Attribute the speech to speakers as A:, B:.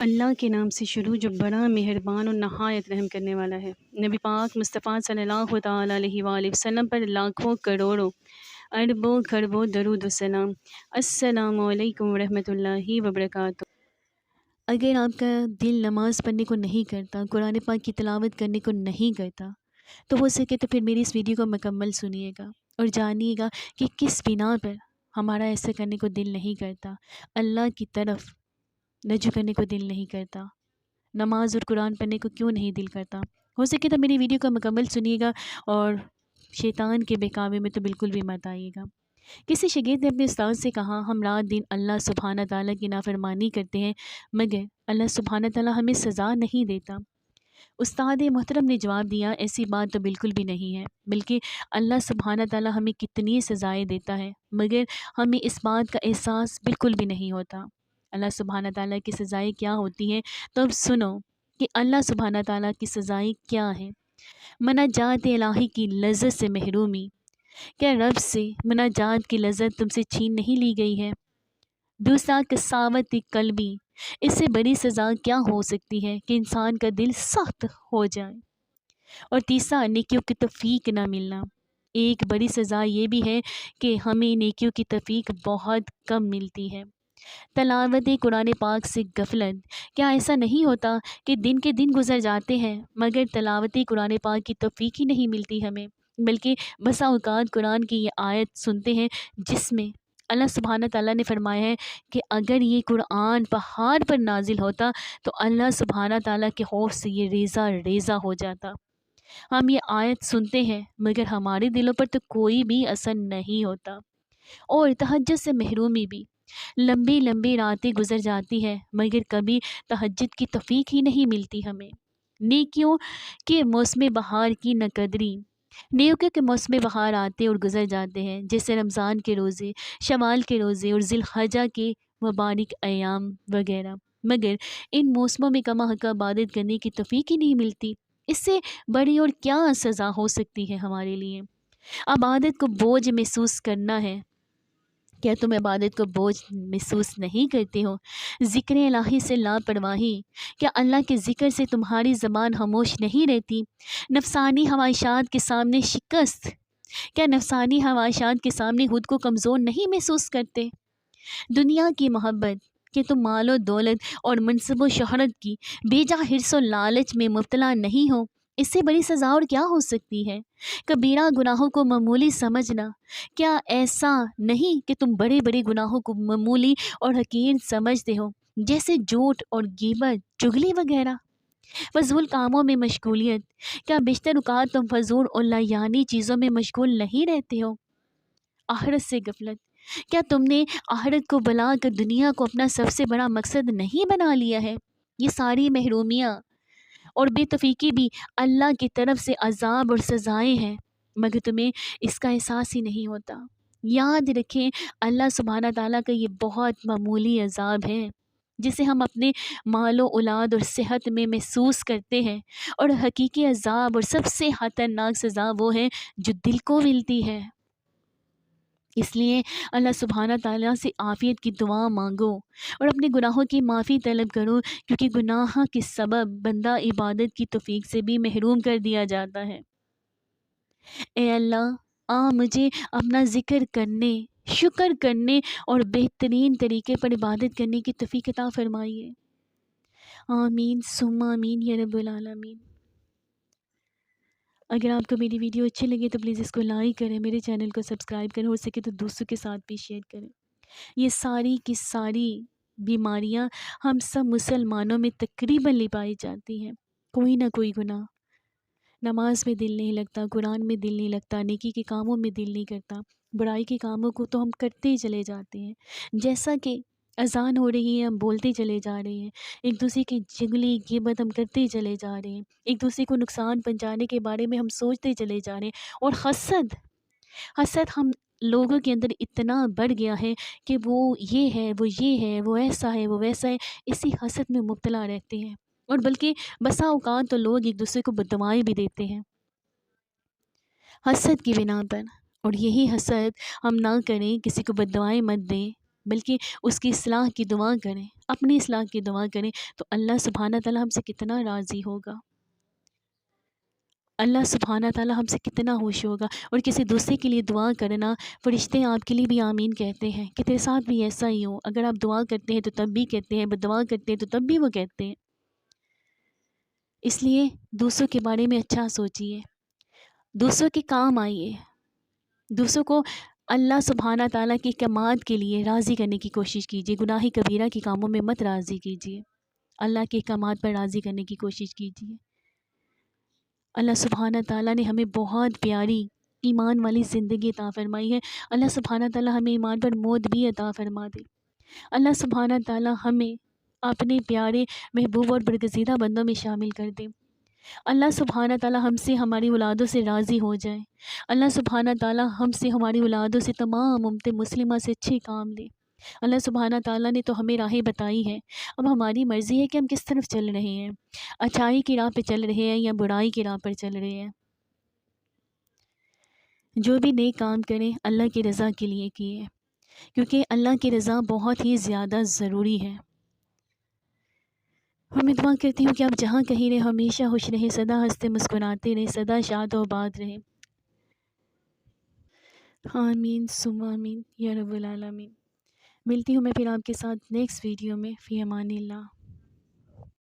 A: اللہ کے نام سے شروع جو بڑا مہربان اور نہایت رحم کرنے والا ہے۔ نبی پاک مصطفیٰ صلی اللہ تعالیٰ علیہ وآلہ وسلم پر لاکھوں کروڑوں اربوں خربوں درود و سلام۔ السلام علیکم ورحمۃ اللہ وبرکاتہ۔ اگر آپ کا دل نماز پڑھنے کو نہیں کرتا، قرآن پاک کی تلاوت کرنے کو نہیں کرتا، تو ہو سکے تو پھر میری اس ویڈیو کو مکمل سنیے گا اور جانیے گا کہ کس بنا پر ہمارا ایسا کرنے کو دل نہیں کرتا، اللہ کی طرف رجوع کرنے کو دل نہیں کرتا، نماز اور قرآن پڑھنے کو کیوں نہیں دل کرتا۔ ہو سکے تو میری ویڈیو کو مکمل سنیے گا اور شیطان کے بہکاوے میں تو بالکل بھی مت آئیے گا۔ کسی شاگرد نے اپنے استاد سے کہا، ہم رات دن اللہ سبحانہ تعالیٰ کی نافرمانی کرتے ہیں مگر اللہ سبحانہ تعالیٰ ہمیں سزا نہیں دیتا۔ استاد محترم نے جواب دیا، ایسی بات تو بالکل بھی نہیں ہے، بلکہ اللہ سبحانہ تعالیٰ ہمیں کتنی سزائیں دیتا ہے مگر ہمیں اس بات کا احساس بالکل بھی نہیں ہوتا۔ اللہ سبحانہ تعالیٰ کی سزائیں کیا ہوتی ہیں، تو اب سنو کہ اللہ سبحانہ تعالیٰ کی سزائیں کیا ہیں۔ مناجات الہی کی لذت سے محرومی، کیا رب سے مناجات کی لذت تم سے چھین نہیں لی گئی ہے؟ دوسرا، قساوت قلبی، اس سے بڑی سزا کیا ہو سکتی ہے کہ انسان کا دل سخت ہو جائے؟ اور تیسرا، نیکیوں کی توفیق نہ ملنا، ایک بڑی سزا یہ بھی ہے کہ ہمیں نیکیوں کی توفیق بہت کم ملتی ہے۔ تلاوت قرآن پاک سے غفلت، کیا ایسا نہیں ہوتا کہ دن کے دن گزر جاتے ہیں مگر تلاوت قرآن پاک کی توفیق ہی نہیں ملتی ہمیں، بلکہ بسا اوقات قرآن کی یہ آیت سنتے ہیں جس میں اللہ سبحانہ تعالیٰ نے فرمایا ہے کہ اگر یہ قرآن پہاڑ پر نازل ہوتا تو اللہ سبحانہ تعالیٰ کے خوف سے یہ ریزہ ریزہ ہو جاتا۔ ہم یہ آیت سنتے ہیں مگر ہمارے دلوں پر تو کوئی بھی اثر نہیں ہوتا۔ اور تہجد سے محرومی بھی، لمبی لمبی راتیں گزر جاتی ہیں مگر کبھی تہجد کی توفیق ہی نہیں ملتی ہمیں۔ نیکیوں کے موسم بہار کی نہ قدری، نیکیوں کے موسم بہار آتے اور گزر جاتے ہیں، جیسے رمضان کے روزے، شوال کے روزے اور ذی الحجہ کے مبارک ایام وغیرہ، مگر ان موسموں میں کما حق عبادت کرنے کی توفیق ہی نہیں ملتی۔ اس سے بڑی اور کیا سزا ہو سکتی ہے ہمارے لیے؟ عبادت کو بوجھ محسوس کرنا ہے، کیا تم عبادت کو بوجھ محسوس نہیں کرتے ہو؟ ذکر الہی سے لاپرواہی، کیا اللہ کے ذکر سے تمہاری زبان خاموش نہیں رہتی؟ نفسانی خواہشات کے سامنے شکست، کیا نفسانی خواہشات کے سامنے خود کو کمزور نہیں محسوس کرتے؟ دنیا کی محبت، کہ تم مال و دولت اور منصب و شہرت کی بے جا حرص و لالچ میں مبتلا نہیں ہو؟ اس سے بڑی سزا اور کیا ہو سکتی ہے؟ کبیرہ گناہوں کو معمولی سمجھنا، کیا ایسا نہیں کہ تم بڑے بڑے گناہوں کو معمولی اور حقیر سمجھتے ہو، جیسے جھوٹ اور غیبت، چغلی وغیرہ؟ فضول کاموں میں مشغولیت، کیا بیشتر اوقات تم فضول اور لایانی چیزوں میں مشغول نہیں رہتے ہو؟ آخرت سے غفلت، کیا تم نے آخرت کو بلا کر دنیا کو اپنا سب سے بڑا مقصد نہیں بنا لیا ہے؟ یہ ساری محرومیاں اور بے توفیقی بھی اللہ کی طرف سے عذاب اور سزائیں ہیں مگر تمہیں اس کا احساس ہی نہیں ہوتا۔ یاد رکھیں، اللہ سبحانہ تعالیٰ کا یہ بہت معمولی عذاب ہے جسے ہم اپنے مال و اولاد اور صحت میں محسوس کرتے ہیں، اور حقیقی عذاب اور سب سے خطرناک سزا وہ ہے جو دل کو ملتی ہے۔ اس لیے اللہ سبحانہ تعالیٰ سے عافیت کی دعا مانگو اور اپنے گناہوں کی معافی طلب کرو، کیونکہ گناہ کے سبب بندہ عبادت کی توفیق سے بھی محروم کر دیا جاتا ہے۔ اے اللہ، مجھے اپنا ذکر کرنے، شکر کرنے اور بہترین طریقے پر عبادت کرنے کی توفیق عطا فرمائیے۔ آمین ثم آمین یا رب العالمین۔ اگر آپ کو میری ویڈیو اچھی لگے تو پلیز اس کو لائک کریں، میرے چینل کو سبسکرائب کریں، ہو سکے تو دوستوں کے ساتھ بھی شیئر کریں۔ یہ ساری کی ساری بیماریاں ہم سب مسلمانوں میں تقریباً پائی جاتی ہیں۔ کوئی نہ کوئی گناہ، نماز میں دل نہیں لگتا، قرآن میں دل نہیں لگتا، نیکی کے کاموں میں دل نہیں کرتا، برائی کے کاموں کو تو ہم کرتے ہی چلے جاتے ہیں۔ جیسا کہ اذان ہو رہی ہے ہم بولتے چلے جا رہے ہیں، ایک دوسرے کی چغلی غیبت ہم کرتے چلے جا رہے ہیں، ایک دوسرے کو نقصان پہنچانے کے بارے میں ہم سوچتے چلے جا رہے ہیں، اور حسد ہم لوگوں کے اندر اتنا بڑھ گیا ہے کہ وہ یہ ہے، وہ یہ ہے، وہ ایسا ہے، وہ ویسا ہے، اسی حسد میں مبتلا رہتے ہیں، اور بلکہ بسا اوقات تو لوگ ایک دوسرے کو بددعائیں بھی دیتے ہیں حسد کی بنا پر۔ اور یہی حسد ہم نہ کریں، کسی کو بددعائیں مت دیں، بلکہ اس کی اصلاح کی دعا کریں، اپنی اصلاح کی دعا کریں، تو اللہ سبحانہ تعالیٰ ہم سے کتنا راضی ہوگا، اللہ سبحانہ تعالیٰ ہم سے کتنا خوش ہوگا۔ اور کسی دوسرے کے لیے دعا کرنا، فرشتے آپ کے لیے بھی آمین کہتے ہیں کہ تیرے ساتھ بھی ایسا ہی ہو۔ اگر آپ دعا کرتے ہیں تو تب بھی کہتے ہیں، دعا کرتے ہیں تو تب بھی وہ کہتے ہیں۔ اس لیے دوسروں کے بارے میں اچھا سوچیے، دوسروں کے کام آئیے، دوسروں کو اللہ سبحانہ تعالیٰ کی کمال کے لیے راضی کرنے کی کوشش کیجیے۔ گناہ کبیرہ کے کاموں میں مت راضی کیجیے، اللہ کے احکامات پر راضی کرنے کی کوشش کیجیے۔ اللہ سبحانہ تعالیٰ نے ہمیں بہت پیاری ایمان والی زندگی عطا فرمائی ہے۔ اللہ سبحانہ تعالیٰ ہمیں ایمان پر موت بھی عطا فرما دے۔ اللہ سبحانہ تعالیٰ ہمیں اپنے پیارے محبوب اور برگزیدہ بندوں میں شامل کر دے۔ اللہ سبحانہ تعالیٰ ہم سے ہماری اولادوں سے راضی ہو جائے۔ اللہ سبحانہ تعالیٰ ہم سے ہماری اولادوں سے تمام امت مسلمہ سے اچھے کام لے۔ اللہ سبحانہ تعالیٰ نے تو ہمیں راہیں بتائی ہے، اب ہماری مرضی ہے کہ ہم کس طرف چل رہے ہیں، اچھائی کی راہ پہ چل رہے ہیں یا برائی کی راہ پر چل رہے ہیں۔ جو بھی نیک کام کریں اللہ کی رضا کے لیے کیے، کیونکہ اللہ کی رضا بہت ہی زیادہ ضروری ہے۔ اور میں دعا کرتی ہوں کہ آپ جہاں کہیں رہیں ہمیشہ خوش رہیں، سدا ہنستے مسکراتے رہیں، سدا شاد و آباد رہیں۔ آمین ثم آمین یا رب العالمین۔ ملتی ہوں میں پھر آپ کے ساتھ نیکسٹ ویڈیو میں۔ فی امان اللہ۔